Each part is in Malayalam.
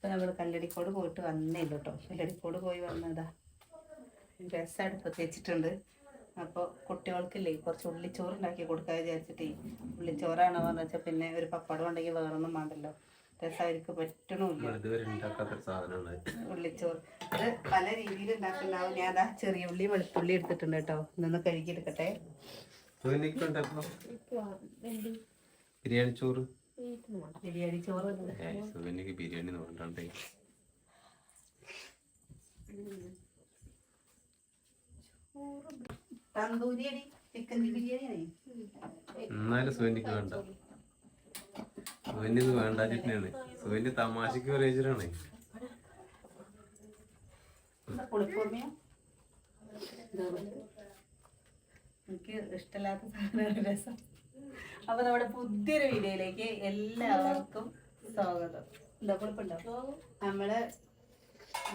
ഇപ്പം നമ്മൾ കല്ലടിക്കോട് പോയിട്ട് വന്നേ കേട്ടോ. കല്ലടിക്കോട് പോയി വന്നതാ. രസം അടുപ്പത്ത് വെച്ചിട്ടുണ്ട്. അപ്പോൾ കുട്ടികൾക്കില്ലേ കുറച്ച് ഉള്ളിച്ചോറ് ഉണ്ടാക്കി കൊടുക്കാൻ വിചാരിച്ചിട്ടേ. ഉള്ളിച്ചോറാണോ എന്ന് വെച്ചാൽ പിന്നെ ഒരു പപ്പടം ഉണ്ടെങ്കിൽ വേറൊന്നും വേണ്ടല്ലോ. രസം അവർക്ക് പറ്റണമില്ല. ഉള്ളിച്ചോറ് അത് പല രീതിയിൽ ഉണ്ടാക്കുന്നുണ്ടാവും. ഞാൻ അതാ ചെറിയ ഉള്ളി വെളുത്തുള്ളി എടുത്തിട്ടുണ്ട് കേട്ടോ. ഇന്നൊന്ന് കഴുകിയെടുക്കട്ടെ. ബിരിയാണി ചോറ് ബിരിയാണി ചോറ് ബിരിയാണി നോക്കണ്ടേ. തന്തൂരി അടി ചിക്കൻ ബിരിയാണി. എന്നാലും സുവന്യക്ക് വേണ്ട. സുവന്യ ഇത് വേണ്ടാച്ചിട്ടാണ്. സുവന്യ തമാശക്ക് പറയിച്ചിട്ടാണ്. എനിക്ക് ഇഷ്ടമില്ലാത്ത സാധനമാണ് രസം. അപ്പൊ നമ്മുടെ പുതിയൊരു വീഡിയോയിലേക്ക് എല്ലാവർക്കും സ്വാഗതം. എന്താ കുഴപ്പമുണ്ടോ? നമ്മള്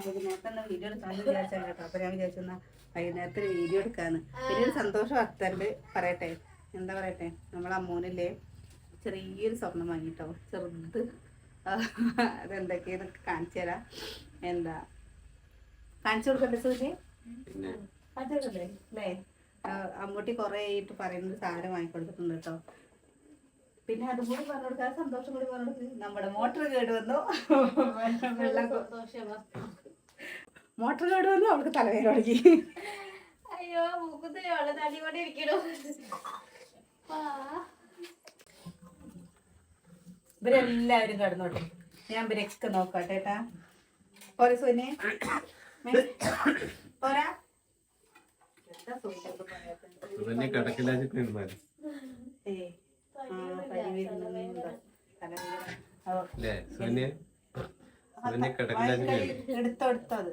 വൈകുന്നേരത്തെ വീഡിയോ എടുക്കാന്ന് വിചാരിച്ചാൽ കേട്ടോ. അപ്പൊ ഞാൻ വിചാരിച്ചെന്നാ വൈകുന്നേരത്തെ വീഡിയോ എടുക്കാന്ന്. പിന്നെ ഒരു സന്തോഷം വർത്തണ്ട് പറയട്ടെ. എന്താ പറയട്ടെ, നമ്മളെ അമ്മൂനില്ലേ ചെറിയൊരു സ്വർണം വാങ്ങിട്ടോ. ചെറുത്. അതെന്തൊക്കെയെന്നൊക്കെ കാണിച്ചു തരാം. എന്താ കാണിച്ചു കൊടുക്കണ്ടേ സൂര്യ? കാണിച്ചു കൊടുക്കണ്ടേ അല്ലേ? അമ്മൂട്ടി കുറേ ആയിട്ട് പറയുന്നത് സാധനം വാങ്ങിക്കൊടുത്തിട്ടുണ്ട് കേട്ടോ. പിന്നെ അതും കൂടി പറഞ്ഞു കൊടുക്കാൻ സന്തോഷം കൂടി പറഞ്ഞു കൊടുത്ത്. നമ്മുടെ മോട്ടർ കേട് വന്നു. മോട്ടർ കേട് വന്നു. അവൾക്ക് തലവേദന തുടങ്ങി. അയ്യോ തടി കൂടെ ഇരിക്കണോ. ഇവരെല്ലാവരും കിടന്നോട്ടെ. ഞാൻ ഇവരൊക്കെ നോക്കട്ടെ ഏട്ടാ. പോരെ സോനെ പോരാ. എടുത്തോടുത്തത്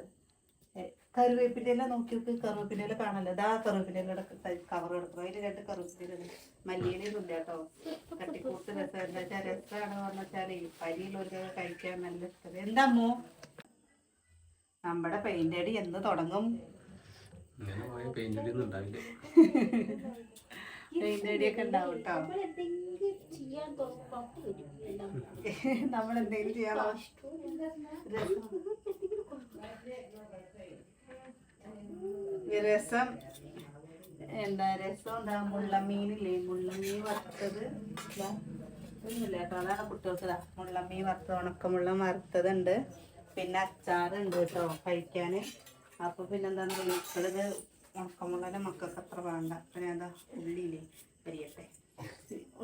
കറിവേപ്പിൻ്റെ എല്ലാം നോക്കി നോക്ക്. കറിവേപ്പിൻ്റെ എല്ലാം കാണല്ലോ. ഇതാ കറിവേപ്പിൻ്റെ എല്ലാം കവർ എടുക്കണം. അതിൽ 2 കറിവേപ്പിൻ്റെ മല്ലിയിലും ഇല്ല കേട്ടോ. തട്ടിക്കൂട്ട് രസം. എന്താ വെച്ചാൽ രസമാണെന്ന് പറഞ്ഞാലേ പരിയിലൊക്കെ കഴിക്കാൻ നല്ല ഇഷ്ടം. എന്താ അമ്മോ നമ്മുടെ പെയിന്റ് അടി എന്ന് തുടങ്ങും? പെയിന്റ് അടിയൊക്കെ ഉണ്ടാവും കേട്ടോ. നമ്മളെന്തെങ്കിലും ചെയ്യാമോ? രസം എന്താ രസം എന്താ മുള്ളമീനില്ലേ? മുള്ളമീൻ വറുത്തത് ഒന്നുമില്ല കേട്ടോ. അതാണ് കുട്ടികൾക്ക്. മുള്ളമീൻ വറുത്തത്, ഉണക്കമുള്ളം വറുത്തതുണ്ട്. പിന്നെ അച്ചാറുണ്ട് കേട്ടോ കഴിക്കാൻ. അപ്പോൾ പിന്നെന്താന്ന് പറയുന്നത്, ഉണക്കമുള്ളതിൻ്റെ മക്കൾക്ക് അത്ര വേണ്ട. പിന്നെ എന്താ ഉള്ളിയില്ലേ പരിയട്ടെ.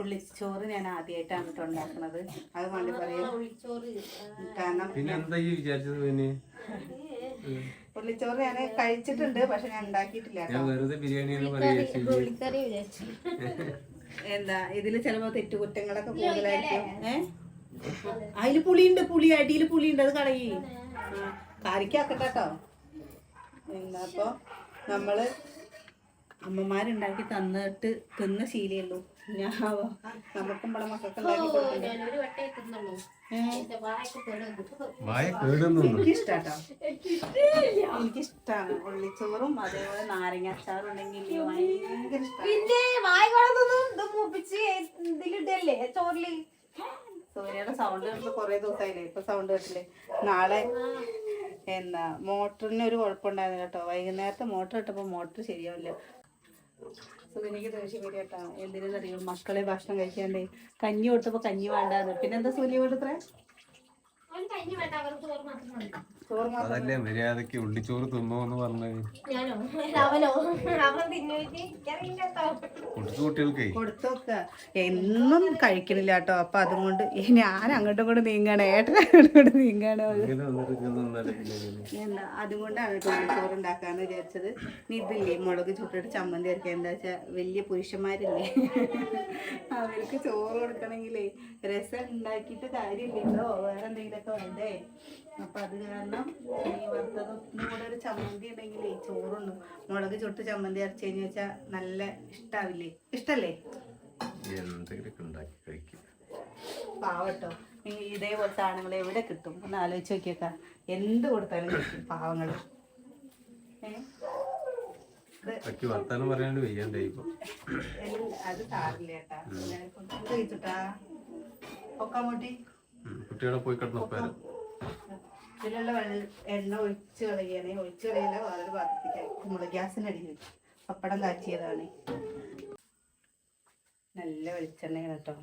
ഉള്ളിച്ചോറ് ഞാൻ ആദ്യമായിട്ടാണ് കേട്ടോ ഉണ്ടാക്കുന്നത്. അത് വേണ്ടി പറയാം. കാരണം ഉള്ളിച്ചോറ് ഞാൻ കഴിച്ചിട്ടുണ്ട്, പക്ഷെ ഞാൻ ഉണ്ടാക്കിയിട്ടില്ല. എന്താ ഇതില് ചിലപ്പോ തെറ്റുകുറ്റങ്ങളൊക്കെ കൂടുതലായിരിക്കും. അതില് പുളിയുണ്ട്. അടിയിൽ പുളിയുണ്ട്. അത് കളയി കറിക്കാക്കട്ടെ കേട്ടോ. എന്താ അപ്പൊ നമ്മള് അമ്മമാരുണ്ടാക്കി തന്നിട്ട് തിന്ന ശീലയുള്ളൂ. ഞാൻ നമുക്കും നമ്മളെ മക്കൾക്ക് ഉണ്ടാക്കി കൊടുക്കണ്ടേ. എനിക്കിഷ്ടാട്ടോ. എനിക്കിഷ്ടാണ് ഉള്ളിച്ചോറും അതേപോലെ നാരങ്ങ അച്ചാറും ഉണ്ടെങ്കിൽ ഭയങ്കര ഇഷ്ടമാണ്. സൂര്യയുടെ സൗണ്ട് കേട്ടിട്ട് കൊറേ ദിവസമായില്ലേ. ഇപ്പൊ സൗണ്ട് കേട്ടില്ലേ? നാളെ എന്താ മോട്ടറിന് ഒരു കുഴപ്പമുണ്ടായിരുന്നു കേട്ടോ. വൈകുന്നേരത്തെ മോട്ടർ ഇട്ടപ്പോൾ മോട്ടർ ശരിയാവില്ല. സുനിക്ക് ദേഷ്യം വരും കേട്ടോ. എന്തിനെന്നറിയോ? മക്കളെ ഭക്ഷണം കഴിക്കാണ്ടേ കഞ്ഞി കൊടുത്തപ്പോൾ കഞ്ഞി വേണ്ടാന്ന്. പിന്നെന്താ സൂര്യ കൊടുത്തേ? അതല്ലേ മര്യാദക്ക് ഉള്ളിച്ചോറ് തിന്നോന്ന് പറഞ്ഞത്. കുട്ടികൾക്ക് കൊടുത്തോക്ക. എന്നും കഴിക്കണില്ല കേട്ടോ. അപ്പൊ അതുകൊണ്ട് ഞാൻ അങ്ങോട്ടും കൂടെ നീങ്ങാണ്, ഏട്ടൻ അങ്ങോട്ടും കൂടെ നീങ്ങാണ്. എന്താ അതുകൊണ്ടാണ് കേട്ടോ ഉള്ളിച്ചോറ് ഉണ്ടാക്കാന്ന് വിചാരിച്ചത്. നീ ഇതില്ലേ മുളക് ചുട്ടിട്ട് ചമ്മന്തി അരക്കാൻ. എന്താ വെച്ചാൽ വലിയ പുരുഷന്മാരില്ലേ, അവർക്ക് ചോറ് കൊടുക്കണമെങ്കിലേ രസം ഉണ്ടാക്കിയിട്ട് കാര്യമില്ലല്ലോ, വേറെ എന്തെങ്കിലുമൊക്കെ വേണ്ടേ. അപ്പൊ അത് കാരണം ഈ വറുത്തതും കൂടെ ഒരു ചമ്മന്തി ഉണ്ടെങ്കിലേ ചോറുണ്ണും. മുളക് ചുട്ട് ചമ്മന്തി അരച്ചു കഴിഞ്ഞു വെച്ചാൽ നല്ല ഇഷ്ടാവില്ലേ? ഇഷ്ടല്ലേ? പാവട്ടോ. ഇതേപോലത്തെ ആണുങ്ങൾ എവിടെ കിട്ടും? ഒന്ന് ആലോചിച്ച് നോക്കിയേക്ക. എന്ത് കൊടുത്താലും കിട്ടും പാവങ്ങള്. അത് സാരില്ല ചേട്ടാ. കഴിച്ചിട്ടാ പൊക്കാമൂട്ടി കുട്ടികളെ പോയി കിടന്നു. ഇതിലുള്ള എണ്ണ ഒഴിച്ച് കളയണേ. ഒഴിച്ച് കളയില്ല, വേറൊരു പാത്രത്തിലേക്ക് നമ്മൾ ഗ്യാസിനടിയിൽ വെച്ചു. പപ്പടം കാച്ചിയതാണ്. നല്ല വെളിച്ചെണ്ണയാണ് കേട്ടോ.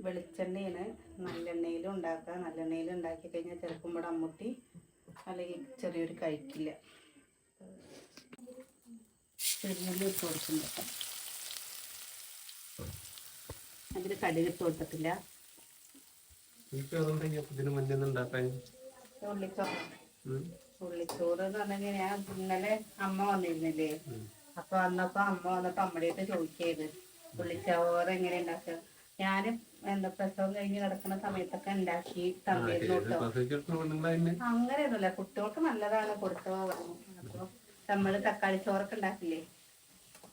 വെളിച്ചെണ്ണയാണ്. നല്ലെണ്ണയിലും ഉണ്ടാക്കുക. നല്ലെണ്ണയിലും ഉണ്ടാക്കി കഴിഞ്ഞാൽ ചിലപ്പം ഇവിടെ അമ്മൂട്ടി അല്ലെങ്കിൽ ചെറിയൊരു കഴിക്കില്ല. ചെറിയ ഇട്ട് കൊടുക്കുന്നുണ്ട്. അതിൽ കടുക് ഇട്ട് കൊടുത്തിട്ടില്ല. ഉള്ളിച്ചോറ് എന്ന് പറഞ്ഞാൽ ഞാൻ ഇന്നലെ അമ്മ വന്നിരുന്നില്ലേ, അപ്പൊ വന്നപ്പോ അമ്മ വന്നപ്പോ അമ്മയുടെ ചോദിക്കത് ഉള്ളിച്ചോറ് എങ്ങനെ ഉണ്ടാക്കുക. ഞാനും എന്താ പ്രസവം കഴിഞ്ഞ് കിടക്കുന്ന സമയത്തൊക്കെ ഉണ്ടാക്കി തന്നിരുന്നു കേട്ടോ. അങ്ങനെയൊന്നുമില്ല, കുട്ടികൾക്ക് നല്ലതാണ് കൊടുത്തോ പറഞ്ഞു. അപ്പൊ നമ്മള് തക്കാളി ചോറൊക്കെ ഉണ്ടാക്കില്ലേ,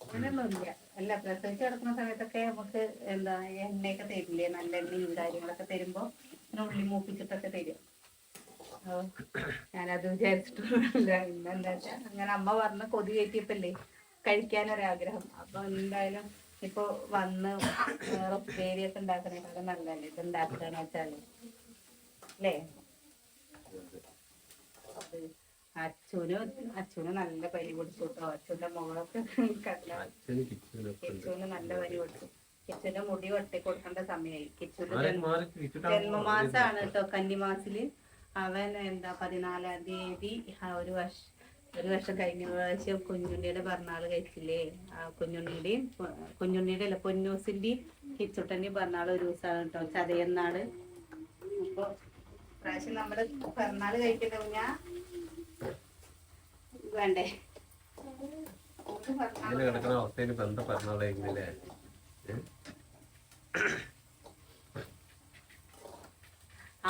അങ്ങനെയൊന്നുമില്ല. അല്ല, പ്രസവിച്ച് കിടക്കുന്ന സമയത്തൊക്കെ നമുക്ക് എന്താ എണ്ണയൊക്കെ തരില്ലേ, നല്ല എണ്ണയും കാര്യങ്ങളൊക്കെ തരുമ്പോ പിന്നെ ഉള്ളി മൂപ്പിച്ചിട്ടൊക്കെ തരും. ഞാനത് വിചാരിച്ചിട്ടില്ല. പിന്നെന്താ വെച്ചാ അങ്ങനെ അമ്മ പറഞ്ഞ കൊതി കയറ്റിയപ്പല്ലേ കഴിക്കാനൊരാഗ്രഹം. അപ്പൊ എന്തായാലും ഇപ്പൊ വന്ന് വേറെ ഉപ്പേരിയൊക്കെ ഉണ്ടാക്കണേക്കാളും നല്ലതല്ലേ ഇത് ഉണ്ടാക്കുകയെന്ന് വെച്ചാല് അല്ലേ. അച്ഛന് നല്ല പരി കൊടുത്തു കേട്ടോ. അച്ഛൻ്റെ മുകളൊക്കെ കിച്ചുവിന് നല്ല പരി കൊടുത്തു. കിച്ചുവിന്റെ മുടി വെട്ടി കൊടുക്കേണ്ട സമയമായി. കിച്ചുവിന്റെ ജന്മമാസാണ് കേട്ടോ, കന്നിമാസില്. അവൻ എന്താ 14-ാം തീയതി ഒരു വർഷം കഴിഞ്ഞ പ്രാവശ്യം കുഞ്ഞുണ്ണിയുടെ പിറന്നാള് കഴിച്ചില്ലേ. കുഞ്ഞുണ്ണിയുടെ അല്ല, പൊന്നൂസിന്റെയും കിച്ചുട്ടന്റെയും പിറന്നാള് ഒരു ദിവസമാണ് കേട്ടോ, ചതയന്നാള്. അപ്പൊ പ്രാവശ്യം നമ്മള് പിറന്നാള് കഴിക്കുന്ന ഞാൻ വേണ്ടേ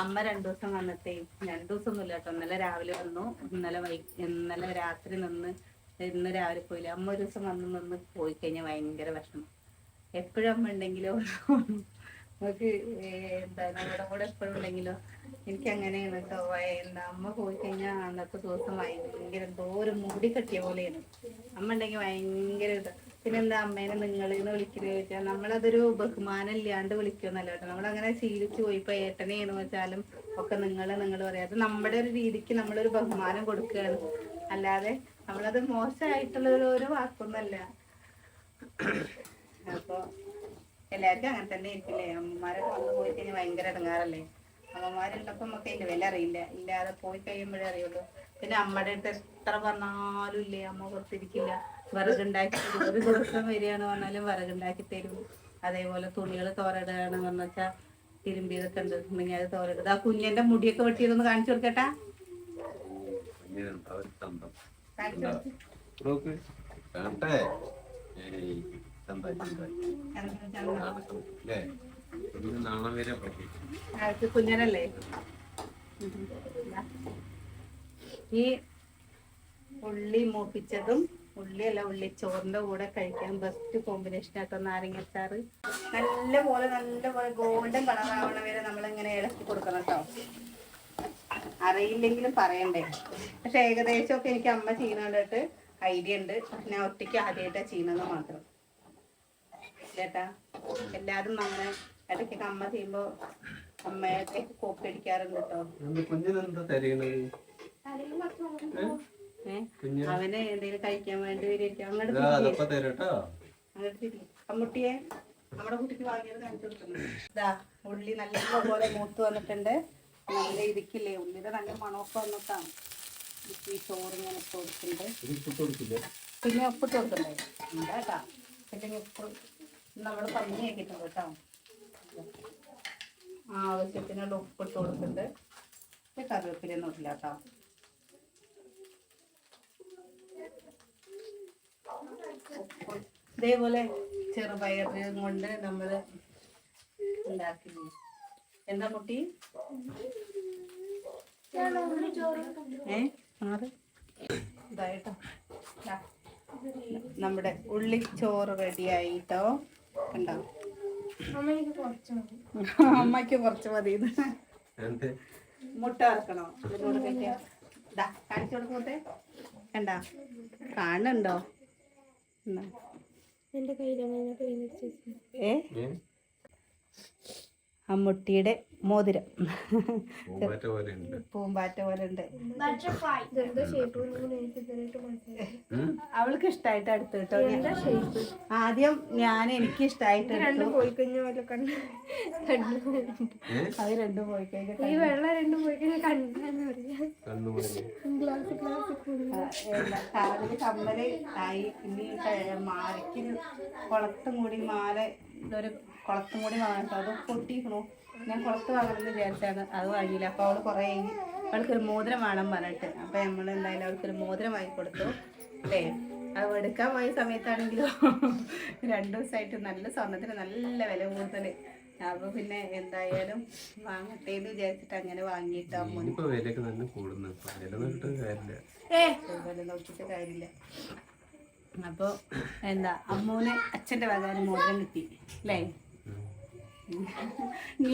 അമ്മ 2 ദിവസം വന്നിട്ടേ, 2 ദിവസം ഒന്നുമില്ല കേട്ടോ. ഇന്നലെ രാവിലെ വന്നു, ഇന്നലെ രാത്രി നിന്ന്, ഇന്ന് രാവിലെ പോയില്ല. അമ്മ ഒരു ദിവസം വന്ന് നിന്ന് പോയി കഴിഞ്ഞാൽ ഭയങ്കര വിഷമം. എപ്പോഴും അമ്മ ഉണ്ടെങ്കിലോ നമുക്ക് എന്താ നമ്മുടെ കൂടെ എപ്പോഴും ഉണ്ടെങ്കിലോ എനിക്ക് അങ്ങനെയാണ് കേട്ടോ. എന്താ അമ്മ പോയി കഴിഞ്ഞാൽ അന്നത്തെ ദിവസം ഭയങ്കര എന്തോ ഒരു മൂടി കെട്ടിയ പോലെയാണ്. അമ്മ ഉണ്ടെങ്കിൽ ഭയങ്കര ഇത്. പിന്നെന്താ അമ്മേനെ നിങ്ങളെന്ന് വിളിക്കുന്നത് ചോദിച്ചാൽ നമ്മളതൊരു ബഹുമാനം ഇല്ലാണ്ട് വിളിക്കുമെന്നല്ല കേട്ടോ. നമ്മളങ്ങനെ ശീലിച്ചു പോയി. ഇപ്പൊ ഏട്ടനെയെന്ന് വെച്ചാലും ഒക്കെ നിങ്ങൾ പറയാം. അത് നമ്മുടെ ഒരു രീതിക്ക് നമ്മളൊരു ബഹുമാനം കൊടുക്കുകയാണ്, അല്ലാതെ നമ്മളത് മോശമായിട്ടുള്ള ഒരു വാക്കൊന്നല്ല. അപ്പൊ എല്ലാവർക്കും അങ്ങനെ തന്നെ ഇരിക്കില്ലേ. അമ്മമാരൊക്കെ വന്ന് പോയി കഴിഞ്ഞാൽ ഭയങ്കര ഇടങ്ങാറല്ലേ. അമ്മമാരുള്ളപ്പോ നമുക്ക് അതിന്റെ വില അറിയില്ല, ഇല്ലാതെ പോയി കഴിയുമ്പോഴേ അറിയുള്ളൂ. പിന്നെ അമ്മയുടെ അടുത്ത് എത്ര പറഞ്ഞാലും ഇല്ലേ, അമ്മ പുറത്തിരിക്കില്ല. വിറകുണ്ടാക്കി തരും. ഒരു ദിവസം വരികയാണ് പറഞ്ഞാലും വിറകുണ്ടാക്കി തരും. അതേപോലെ തുണികൾ തോരടുകയാണ് പറഞ്ഞു വെച്ചാൽ തിരുമ്പിയതൊക്കെ ഉണ്ടെങ്കിൽ അത് തോരടുക. ആ കുഞ്ഞിന്റെ മുടിയൊക്കെ വെട്ടിയതൊന്ന് കാണിച്ചു കൊടുക്കട്ടാ. കുഞ്ഞനല്ലേ. ഈ ഉള്ളി മൂപ്പിച്ചതും ഉള്ളിച്ചോറിന്റെ കൂടെ കഴിക്കാൻ ബെസ്റ്റ് കോമ്പിനേഷൻ ആട്ടോ നാരങ്ങച്ചാറ്. നല്ല പോലെ ഗോൾഡൻ കളറാവണ വരെ നമ്മളിങ്ങനെ ഇളക്കി കൊടുക്കണം കേട്ടോ. അറിയില്ലെങ്കിലും പറയണ്ടേ. പക്ഷെ ഏകദേശമൊക്കെ എനിക്ക് അമ്മ ചെയ്യുന്നതായിട്ട് ഐഡിയ ഉണ്ട്. ഞാൻ ഒറ്റയ്ക്ക് ആദ്യമായിട്ടാണ് ചെയ്യുന്നത് മാത്രം ചേട്ടാ. എല്ലാരും അങ്ങനെ ഇടയ്ക്കൊക്കെ അമ്മ ചെയ്യുമ്പോ അമ്മയൊക്കെ കോപ്പി അടിക്കാറുണ്ട് കേട്ടോ. അവന് എന്തെങ്കിലും കഴിക്കാൻ വേണ്ടി വരും. അങ്ങോട്ട് അമ്മൂട്ടിയെ നമ്മുടെ കുട്ടിക്ക് വാങ്ങിയത് കാണിച്ചു കൊടുക്കുന്നു. ഇതാ ഉള്ളി നല്ല പോലെ മൂത്ത് വന്നിട്ടുണ്ട്. നല്ല ഇരിക്കില്ലേ, ഉള്ളിയുടെ നല്ല മണമൊക്കെ വന്നിട്ടാണ് ഈ ചോറിങ്ങനെ ഇട്ട് കൊടുക്കുന്നത്. പിന്നെ ഉപ്പിട്ട് കൊടുക്കണ്ടേ എന്താ പിന്നെ ഉപ്പ് നമ്മൾ പന്നിയാക്കിയിട്ടുണ്ട് കേട്ടോ. ആവശ്യത്തിനുള്ള ഉപ്പിട്ട് കൊടുത്തിട്ട് കറിവേപ്പിലൊന്നും ഇല്ല കേട്ടോ. ഇതേപോലെ ചെറുപയർ കൊണ്ട് നമ്മൾ ഉണ്ടാക്കില്ലേ. എന്താ കുട്ടി ഇതായിട്ടോ. നമ്മുടെ ഉള്ളിച്ചോറ് റെഡിയായിട്ടോ. കണ്ടോ, അമ്മയ്ക്ക് കുറച്ച് മതി. മുട്ട വറക്കണോ ഇതിനോട് കഴിക്കാ. കാണിച്ചു കൊടുക്കട്ടെ. കണ്ടാ കാണുന്നുണ്ടോ? എന്റെ കയ്യിലാണ് ഏ അമ്മുട്ടിയുടെ മോതിരം പൂമ്പാറ്റ പോലെ ഉണ്ട്. പൂമ്പാറ്റ പോലെ ഉണ്ട്. ഇതെന്താ ഷേപ്പ് അവൾക്ക് ഇഷ്ടായിട്ട് എടുത്തു കേട്ടോ. ആദ്യം എനിക്ക് ഇഷ്ടായിട്ട് എടുത്തു. പോയി കഴിഞ്ഞ പോലെ കണ്ണു അത് രണ്ടും പോയി കഴിഞ്ഞാൽ ഈ വെള്ളം രണ്ടും പോയി കഴിഞ്ഞാൽ കണ്ണാന്ന് പറയാ. കണ്ണുപോലെ കാലില് കമ്മല് ആയി. ഇനി മാലയ്ക്ക് കുളത്തും കൂടി മാല ഒരു കുളത്തും കൂടി വാങ്ങട്ടോ. അത് പൊട്ടിക്കണു. ഞാൻ കുളത്ത് വാങ്ങണമെന്ന് വിചാരിച്ചാണ്, അത് വാങ്ങിയില്ല. അപ്പോൾ അവള് കുറേ അവൾക്കൊരു മോതിരം വേണം പറഞ്ഞിട്ട്, അപ്പോൾ നമ്മൾ എന്തായാലും അവൾക്കൊരു മോതിരം വാങ്ങി കൊടുത്തു അല്ലേ. അത് എടുക്കാൻ പോയ സമയത്താണെങ്കിലോ 2 ദിവസമായിട്ട് നല്ല സ്വർണ്ണത്തിന് നല്ല വില കൂടുതൽ. അപ്പോൾ പിന്നെ എന്തായാലും വാങ്ങട്ടെ എന്ന് വിചാരിച്ചിട്ട് അങ്ങനെ വാങ്ങിയിട്ട് അമ്മ വിലയൊക്കെ നല്ല കൂടുന്നു. വില നോക്കിയിട്ട് കാര്യമില്ല. അപ്പോൾ എന്താ അമ്മൂന് അച്ഛൻ്റെ വകാരം മോതിരം കിട്ടി അല്ലേ. നീ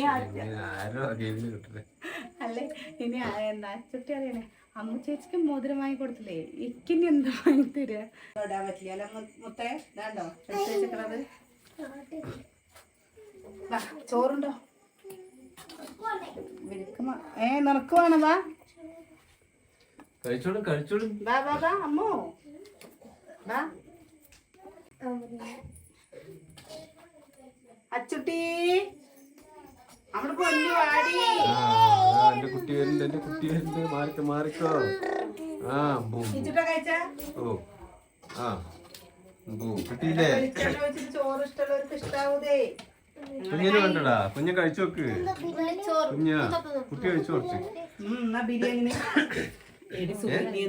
അല്ലേ ഇനി എന്താ അച്ചുട്ടി അറിയണേ, അമ്മ ചേച്ചിക്ക് മോതിരം വാങ്ങി കൊടുത്തില്ലേ, ഇക്കിനി എന്താ വാങ്ങി തരിക. ഇടാൻ പറ്റില്ല അല്ല മുത്തേ. ഇതാണ്ടോ എടുത്ത് വെച്ചിട്ടുള്ളത്. ചോറുണ്ടോ നിനക്ക് വേണം. വാ കഴിച്ചോളും കഴിച്ചോളും. വാ വാ വാ അമ്മോ വാ. അച്ചുട്ടി അവിടെ പൊന്നു വാടി. എന്റെ കുട്ടി വരുന്നുണ്ട്, എന്റെ കുട്ടി വരുന്നുണ്ട്. മാറിക്കോ മാറിക്കോ. ആ ഇച്ചിട്ടാ കഴിച്ചാ. ഓ ആ കിട്ടിയില്ലേ. ചോറ് ഇഷ്ടമുള്ളവർക്ക് ഇഷ്ടാവൂതേ. കുഞ്ഞിന് വേണ്ടടാ, കുഞ്ഞ് കഴിച്ചു നോക്ക്. കുഞ്ഞാ കുട്ടി കഴിച്ചു കുറച്ച്. എന്നാ ബിരിയാണി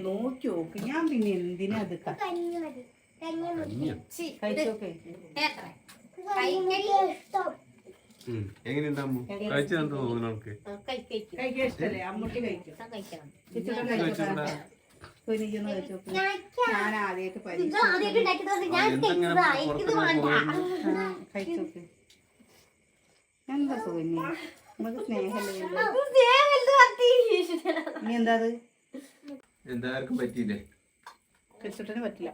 നോക്കി നോക്ക്. ഞാൻ പിന്നെ എന്തിനാ അത് കഴിച്ചോക്കെ. എങ്ങനെയുണ്ടാമോ കഴിച്ചതെന്ന് തോന്നുന്നു നമുക്ക്. കഴിക്കാൻ ഇഷ്ടല്ലേ അമ്മൂട്ടി കഴിക്കും. കുനിക്കൊന്ന് കഴിച്ചോക്ക്. ഞാൻ ആദ്യമായിട്ട് കഴിച്ചോക്ക്. എന്താ സുഖന്യ നമുക്ക് സ്നേഹമല്ലേ. നീ എന്താ അത് എന്താർക്കും പറ്റിയില്ലേ. കഴിച്ചിട്ടിന് പറ്റില്ല.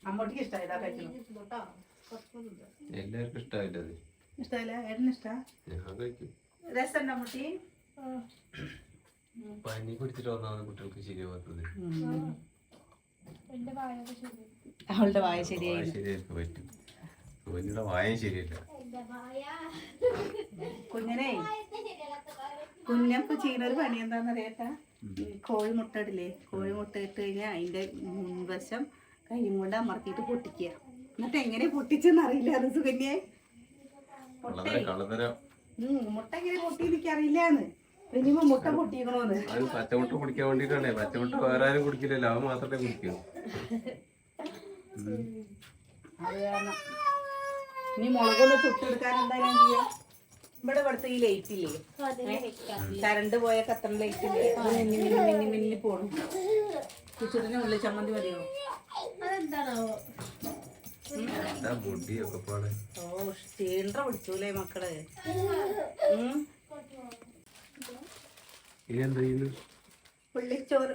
അമ്മൂട്ടിക്ക് ഇഷ്ടമായതാ കഴിക്കണം. എല്ലാവർക്കും ഇഷ്ടമായില്ല. അത് ഇഷ്ടമല്ല ഏട്ടന് ഇഷ്ടാ. ഞാൻ കഴിക്കും. രസമുണ്ടോ അമ്മൂട്ടി. പനി പിടിച്ചിട്ട് വന്നാണ് കുട്ടികൾക്ക് ശരിയാവാത്തത്. അവളുടെ വായ ശരിയായി. ശരിയായിരിക്കും പറ്റും. കുഞ്ഞിയുടെ വായം ശരിയല്ല. കുഞ്ഞപ്പ ചെയ്യുന്ന ഒരു പണി എന്താന്നറിയാട്ടാ. കോഴിമുട്ട ഇടില്ലേ, കോഴിമുട്ട ഇട്ട് കഴിഞ്ഞാൽ അതിന്റെ മുൻവശം കൈയും കൊണ്ട് അമർത്തിയിട്ട് പൊട്ടിക്കുക. എന്നിട്ട് എങ്ങനെ പൊട്ടിച്ചെന്ന് അറിയില്ല. അത് സുകന്യെ മുട്ട എങ്ങനെ പൊട്ടി എനിക്കറിയില്ലാന്ന്. ഇനിയിപ്പോ മുട്ട പൊട്ടിക്കണോന്ന്. അത് പച്ചമുട്ട കുടിക്കാൻ വേണ്ടിട്ടാണേ. പച്ചമുട്ട വേറെ ആരും കുടിക്കില്ലല്ലോ, അവ മാത്രമേ കുടിക്കൂ. അത് കാരണം ഇനി മുളകൊന്ന് ചുട്ടെടുക്കാൻ എന്താ ഞാൻ ചെയ്യാ. ഇവിടെ ഇവിടുത്തെ ഈ ലൈറ്റ് ഇല്ലേ, കറണ്ട് പോയ കത്തണ ലൈറ്റ് ഇല്ലേ, അത് മിന്നി മിന്നി മിന്നി മിന്നി പോണു. കുച്ചിട്ടിന് ഉള്ളിൽ ചമ്മന്തി മതിയോ. ഓ സ്റ്റീൽഡ പിടിച്ചൂലേ മക്കള്. പുള്ളിച്ചോറ്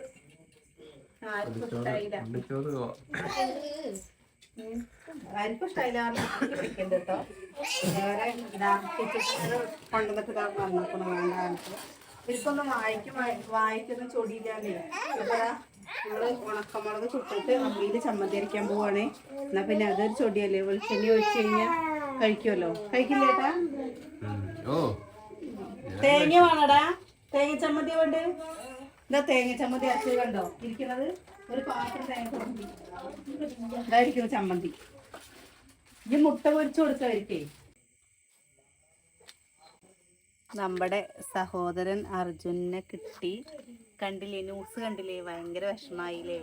ആർക്കും ഇഷ്ടായില്ല. ആർക്കും ഇഷ്ടായില്ല. പിടിക്കണ്ട കേട്ടോ. വേറെ കൊണ്ടുവന്നിട്ട് വന്നേക്കണം വേണ്ട. ഇവർക്കൊന്നും വായിക്കൊന്നും ചൊടിയില്ലാന്നേ. അപ്പഴാ നമ്മള് ഉണക്കമുളക് ചുട്ടിട്ട് അമ്മിയിൽ ചമ്മന്തി അരയ്ക്കാൻ പോവാണേ. എന്നാ പിന്നെ അതൊരു ചൊടിയല്ലേ, വെളിച്ചെണ്ണ ഒഴിച്ച് കഴിഞ്ഞാൽ കഴിക്കുമല്ലോ. കഴിക്കില്ലേട്ടാ. തേങ്ങ വേണടാ. തേങ്ങ ചമ്മന്തി വേണ്ട. എന്താ തേങ്ങ ചമ്മന്തി അരച്ചത് കണ്ടോ ഇരിക്കുന്നത്. ഒരു പാത്രം തേങ്ങ ചമ്മന്തി ഇതായിരിക്കും ചമ്മന്തി. ഈ മുട്ട പൊരിച്ചു കൊടുക്കാതിരിക്കേ. നമ്മുടെ സഹോദരൻ അർജുനെ കിട്ടി. കണ്ടില്ലേ ന്യൂസ് കണ്ടില്ലേ. ഭയങ്കര വിഷമായില്ലേ.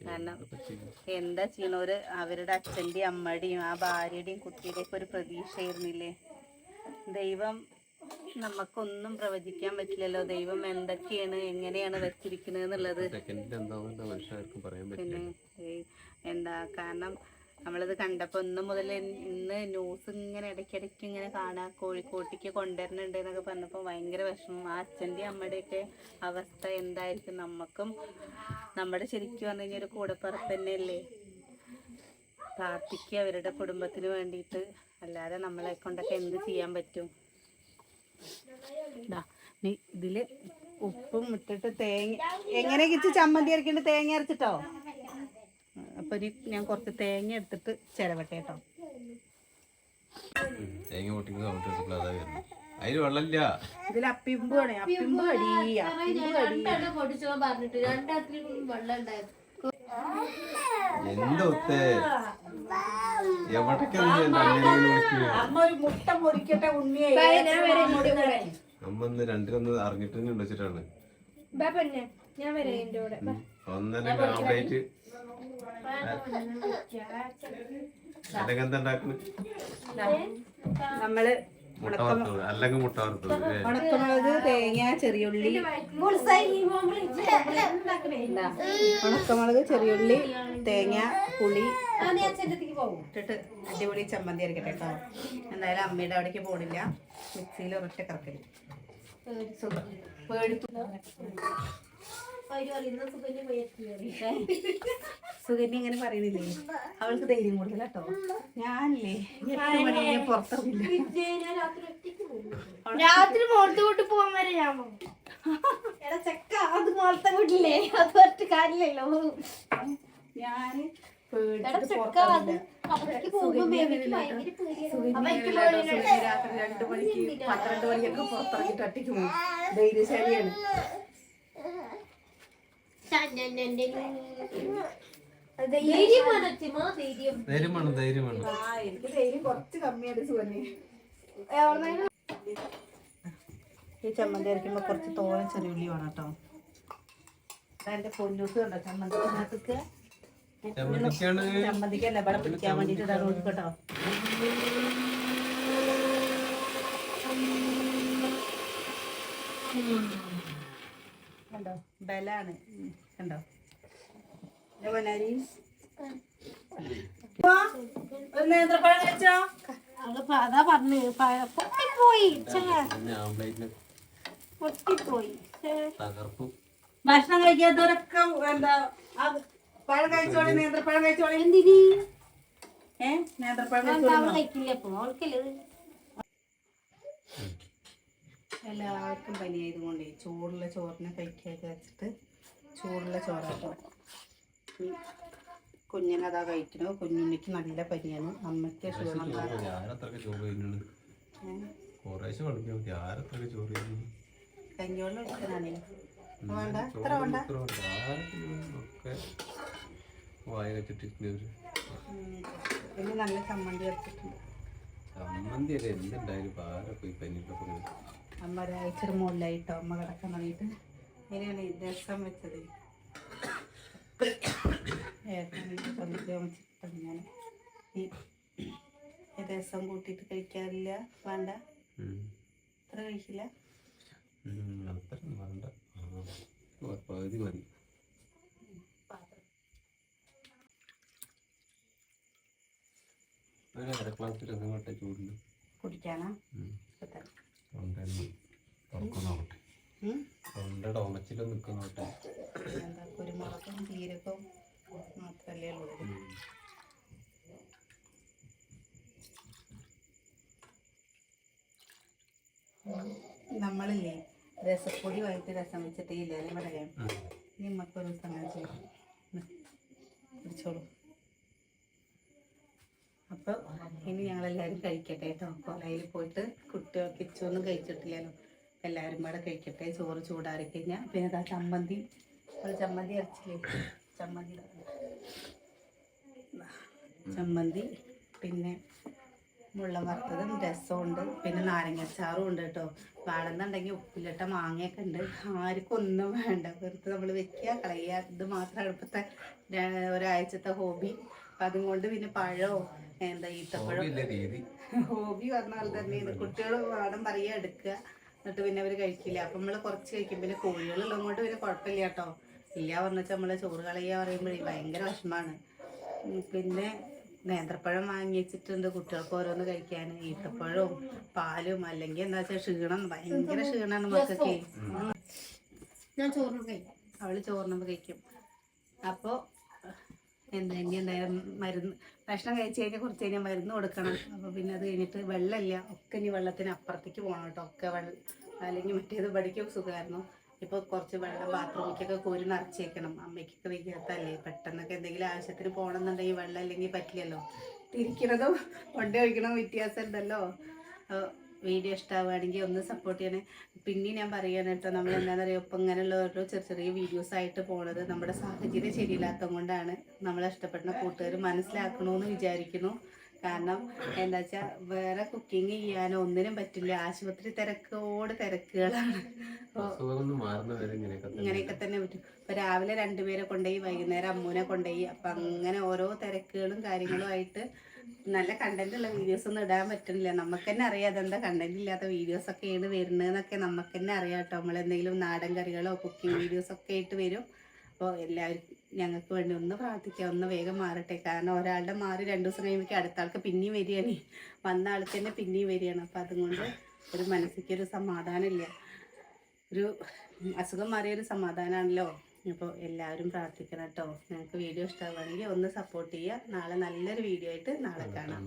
കാരണം എന്താ ചെയ്യണോര് അവരുടെ അച്ഛൻ്റെയും അമ്മയുടെയും ആ ഭാര്യയുടെയും കുട്ടിയുടെയൊക്കെ ഒരു പ്രതീക്ഷയായിരുന്നില്ലേ. ദൈവം നമുക്കൊന്നും പ്രവചിക്കാൻ പറ്റില്ലല്ലോ. ദൈവം എന്തൊക്കെയാണ് എങ്ങനെയാണ് വെച്ചിരിക്കുന്നത് എന്നുള്ളത്. പിന്നെ എന്താ കാരണം നമ്മളിത് കണ്ടപ്പോൾ ഇന്ന് മുതൽ ഇന്ന് ന്യൂസ് ഇങ്ങനെ ഇടയ്ക്കിടയ്ക്ക് ഇങ്ങനെ കാണാം. കോഴിക്കോട്ടേക്ക് കൊണ്ടുവരുന്നുണ്ട് എന്നൊക്കെ പറഞ്ഞപ്പോൾ ഭയങ്കര വിഷമം. ആ അച്ഛൻ്റെയും അമ്മയുടെയൊക്കെ അവസ്ഥ എന്തായിരിക്കും. നമുക്കും നമ്മുടെ ശരിക്കും പറഞ്ഞു കഴിഞ്ഞാൽ ഒരു കൂടപ്പിറപ്പ് തന്നെയല്ലേ. പ്രാർത്ഥിക്കുക അവരുടെ കുടുംബത്തിന് വേണ്ടിയിട്ട്. അല്ലാതെ നമ്മളെ കൊണ്ടൊക്കെ എന്ത് ചെയ്യാൻ പറ്റും? ഇതില് ഉപ്പും ഇട്ടിട്ട് തേങ്ങ എങ്ങനെ കിച്ച് ചമ്മന്തി അരക്കേണ്ട തേങ്ങ അരച്ചിട്ടോ. അപ്പൊ ഞാൻ കുറച്ച് തേങ്ങ എടുത്തിട്ട് ചിരവട്ടെ കേട്ടോ. തേങ്ങ പൊട്ടിക്കുന്ന അതിന് വെള്ളമില്ല. ഇതിൽ അപ്പിമ്പ് വേണേ, അപ്പിമ്പ് കടി എന്തൊത്തേ എവിടേക്ക് അമ്മ ഒരു മുട്ട പൊരിക്കട്ടെ ഉണ്ണിയെ. അമ്മ ഒന്ന് രണ്ടിലൊന്ന് അറിഞ്ഞിട്ട് വെച്ചിട്ടാണ്. ഞാൻ വരാം എന്റെ കൂടെ. ഒന്നര ആംപ്ലേറ്റ് അല്ലെങ്കിൽ എന്താ ഉണ്ടാക്കുന്നത്? നമ്മള് മുട്ട വറുത്തത് അല്ലെങ്കിൽ മുട്ട വറുത്തത്. ഉണക്കമുളക്, തേങ്ങ, ചെറിയുള്ളി, ഉണക്കമുളക്, ചെറിയുള്ളി, തേങ്ങ, പുളി ഇട്ടിട്ട് അടിപൊളി ചമ്മന്തി അരക്കട്ടെ കേട്ടോ. എന്തായാലും അമ്മയുടെ അവിടേക്ക് പോണില്ല, മിക്സിയിൽ ഒരൊറ്റ കറക്കല്. സുകന്യ ഇങ്ങനെ പറയുന്നില്ലേ, അവൾക്ക് ധൈര്യം കൂടുതൽ കേട്ടോ. ഞാനില്ലേ 8 മണിയെ പുറത്തിറങ്ങില്ല. രാത്രി മോളത്തെ വീട്ടിൽ പോകാൻ വരെ ഞാൻ ചെക്ക അത് മോളത്തെ വീട്ടിലേ അത് ഒറ്റ കാര്യമില്ലല്ലോ. ഞാന് രാത്രി 2 മണിക്ക് 12 മണിയൊക്കെ പുറത്തിറങ്ങിട്ട് ഒറ്റയ്ക്ക് പോകും. ധൈര്യശാലിയാണ്. എനിക്ക് ധൈര്യം കുറച്ച് കമ്മിയാണ് സുവന്യ. ഈ ചമ്മന്തി അരയ്ക്കുമ്പോ കുറച്ച് തോരൻ ചെറിയുള്ളി വേണം കേട്ടോ. എന്റെ പൊന്നൂസ് കണ്ടോ ചമ്മന്തിക്ക്. ചമ്മന്തിക്കല്ല ഇവിടെ പിടിക്കാൻ വേണ്ടിട്ട് ഇടാൻ കേട്ടോ. കണ്ടോ ബലാണ് കണ്ടോ. നേന്ത്രപ്പഴം കഴിച്ചോ? അതാ പറഞ്ഞു പൊട്ടിപ്പോയി പൊട്ടിപ്പോയി. ഭക്ഷണം കഴിക്കാത്തവരൊക്കെ എന്താ പഴം കഴിച്ചോളെ, നേന്ത്രപ്പഴം കഴിച്ചോളെ. എന്തിന് നേന്ത്രപ്പഴം കഴിക്കില്ല. എല്ലാവർക്കും പനിയായതുകൊണ്ട് ചൂടുള്ള ചോറിനെ കഴിക്കാതെ വെച്ചിട്ട് ചൂടുള്ള ചോറാട്ടോ. കുഞ്ഞിനതാ കഴിക്കണു. കുഞ്ഞുണ്ണിക്ക് നല്ല പനിയാണ്. അമ്മയ്ക്ക് ക്ഷീണം. കഞ്ഞോളം എടുക്കാനാണേ. വേണ്ട ഇത്ര വേണ്ട. പിന്നെ നല്ല ചമ്മന്തി വെച്ചിട്ടുണ്ട്. അമ്മ ഒരാഴ്ചയുടെ മുകളിലായിട്ടോ അമ്മ കിടക്കാൻ തുടങ്ങിയിട്ട്. ഇങ്ങനെയാണ് രസം വെച്ചത്. ഞാൻ ഈ രസം കൂട്ടിയിട്ട് കഴിക്കാറില്ല. വേണ്ട അത്ര കഴിക്കില്ല. പകുതി മതി. കുടിക്കാനാ കുരുമുളകും ജീരകവും മാത്രല്ലേ ഉള്ളൂ. നമ്മളില്ലേ രസപ്പൊടി വൈകിട്ട് രസം വെച്ചിട്ട് ഇല്ലേ പറയാം. നിമ്മക്കൊരു സമയം ചെയ്യും പിടിച്ചോളൂ. അപ്പോൾ ഇനി ഞങ്ങളെല്ലാവരും കഴിക്കട്ടെ കേട്ടോ. കൊലയിൽ പോയിട്ട് കുട്ടികൾ കിച്ചൊന്നും കഴിച്ചിട്ടില്ലല്ലോ. എല്ലാവരും കൂടെ കഴിക്കട്ടെ. ചോറ് ചൂടാറി കഴിഞ്ഞാൽ പിന്നെ അതാ ചമ്മന്തി അരച്ചില്ലേ, ചമ്മന്തി പിന്നെ മുള്ളം വറുത്തതും രസമുണ്ട്. പിന്നെ നാരങ്ങച്ചാറും ഉണ്ട് കേട്ടോ. വേണമെന്നുണ്ടെങ്കിൽ ഉപ്പിലിട്ട മാങ്ങയൊക്കെ ഉണ്ട്. ആർക്കും ഒന്നും വേണ്ട, വെറുതെ നമ്മൾ വെക്കുക കളയുക. ഇത് മാത്രമാണ് ഇപ്പോഴത്തെ ഒരാഴ്ചത്തെ ഹോബി. അപ്പം അതുകൊണ്ട് പിന്നെ പഴമോ എന്താ ഈത്തപ്പഴം ഹോബി പറഞ്ഞാൽ തന്നെയാണ്. കുട്ടികൾ വേണം പറയുക എടുക്കുക, എന്നിട്ട് പിന്നെ അവർ കഴിക്കില്ല. അപ്പം നമ്മൾ കുറച്ച് കഴിക്കും. പിന്നെ കോഴികളുള്ളത് കൊണ്ട് പിന്നെ കുഴപ്പമില്ല കേട്ടോ. ഇല്ല പറഞ്ഞാൽ നമ്മൾ ചോറ് കളയുക പറയുമ്പോഴേ ഭയങ്കര വിഷമമാണ്. പിന്നെ നേന്ത്രപ്പഴം വാങ്ങി വെച്ചിട്ടുണ്ട് കുട്ടികൾക്ക് ഓരോന്ന് കഴിക്കാൻ. ഈത്തപ്പഴവും പാലും. അല്ലെങ്കിൽ എന്താ വെച്ചാൽ ക്ഷീണം, ഭയങ്കര ക്ഷീണമാണ് മക്കൾക്ക്. ഞാൻ ചോറിന് കഴിക്കും, അവള് ചോറിനുമ്പോൾ കഴിക്കും. അപ്പോൾ ഇനി എന്തായാലും മരുന്ന് ഭക്ഷണം കഴിച്ച് കഴിഞ്ഞാൽ കുറച്ച് കഴിഞ്ഞാൽ മരുന്ന് കൊടുക്കണം. അപ്പോൾ പിന്നെ അത് കഴിഞ്ഞിട്ട് വെള്ളമില്ല, ഒക്കെ ഇനി വെള്ളത്തിന് അപ്പുറത്തേക്ക് പോകണം കേട്ടോ. ഒക്കെ വെള്ളം അല്ലെങ്കിൽ മറ്റേത് പഠിക്കും സുഖമായിരുന്നു. ഇപ്പോൾ കുറച്ച് വെള്ളം ബാത്റൂമിലേക്കൊക്കെ കോരി നിറച്ചേക്കണം. അമ്മയ്ക്കൊക്കെ വയ്ക്കാത്തല്ലേ, പെട്ടെന്നൊക്കെ എന്തെങ്കിലും ആവശ്യത്തിന് പോകണമെന്നുണ്ടെങ്കിൽ വെള്ളം ഇല്ലെങ്കിൽ പറ്റില്ലല്ലോ. തിരിക്കണതും കൊണ്ടു വയ്ക്കണതും വ്യത്യാസം ഉണ്ടല്ലോ. വീഡിയോ ഇഷ്ടമാവുകയാണെങ്കിൽ ഒന്ന് സപ്പോർട്ട് ചെയ്യണേ. പിന്നെ ഞാൻ പറയുകയാണ് കേട്ടോ, നമ്മൾ എന്താണെന്ന് പറയുക, ഇപ്പം ഇങ്ങനെയുള്ള ഓരോ ചെറിയ ചെറിയ വീഡിയോസ് ആയിട്ട് പോണത് നമ്മുടെ സാഹചര്യം ശരിയില്ലാത്തത് കൊണ്ടാണ്. നമ്മളെ ഇഷ്ടപ്പെടുന്ന കൂട്ടുകാർ മനസ്സിലാക്കണമെന്ന് വിചാരിക്കുന്നു. കാരണം എന്താ വെച്ചാൽ വേറെ കുക്കിംഗ് ചെയ്യാനോ ഒന്നിനും പറ്റില്ല. ആശുപത്രി തിരക്കുകളാണ്. ഇങ്ങനെയൊക്കെ തന്നെ പറ്റും. ഇപ്പൊ രാവിലെ 2 പേരെ കൊണ്ടുപോയി, വൈകുന്നേരം അമ്മൂനെ കൊണ്ടുപോയി. അപ്പൊ അങ്ങനെ ഓരോ തിരക്കുകളും കാര്യങ്ങളും ആയിട്ട് നല്ല കണ്ടന്റ് ഉള്ള വീഡിയോസ് ഒന്നും ഇടാൻ പറ്റുന്നില്ല. നമുക്ക് തന്നെ അറിയാം അതെന്താ കണ്ടന്റ് ഇല്ലാത്ത വീഡിയോസ് ഒക്കെയാണ് വരുന്നതെന്നൊക്കെ നമുക്ക് തന്നെ അറിയാം കേട്ടോ. നമ്മളെന്തെങ്കിലും നാടൻ കറികളോ കുക്കിംഗ് വീഡിയോസ് ഒക്കെ ആയിട്ട് വരും. അപ്പോൾ എല്ലാവരും ഞങ്ങൾക്ക് വേണ്ടി ഒന്ന് പ്രാർത്ഥിക്കുക, ഒന്ന് വേഗം മാറട്ടെ. കാരണം ഒരാളുടെ മാറി 2 ദിവസം കഴിയുമ്പോൾ അടുത്ത ആൾക്ക് പിന്നെയും വരികയാണ്, വന്ന ആൾക്ക് തന്നെ പിന്നെയും വരികയാണ്. അപ്പം അതുകൊണ്ട് ഒരു മനസ്സിക്കൊരു സമാധാനമില്ല. ഒരു അസുഖം മാറിയൊരു സമാധാനമാണല്ലോ. അപ്പോൾ എല്ലാവരും പ്രാർത്ഥിക്കണം കേട്ടോ. ഞങ്ങൾക്ക് വീഡിയോ ഇഷ്ടമാവുകയാണെങ്കിൽ ഒന്ന് സപ്പോർട്ട് ചെയ്യുക. നാളെ നല്ലൊരു വീഡിയോ ആയിട്ട് നാളെ കാണാം.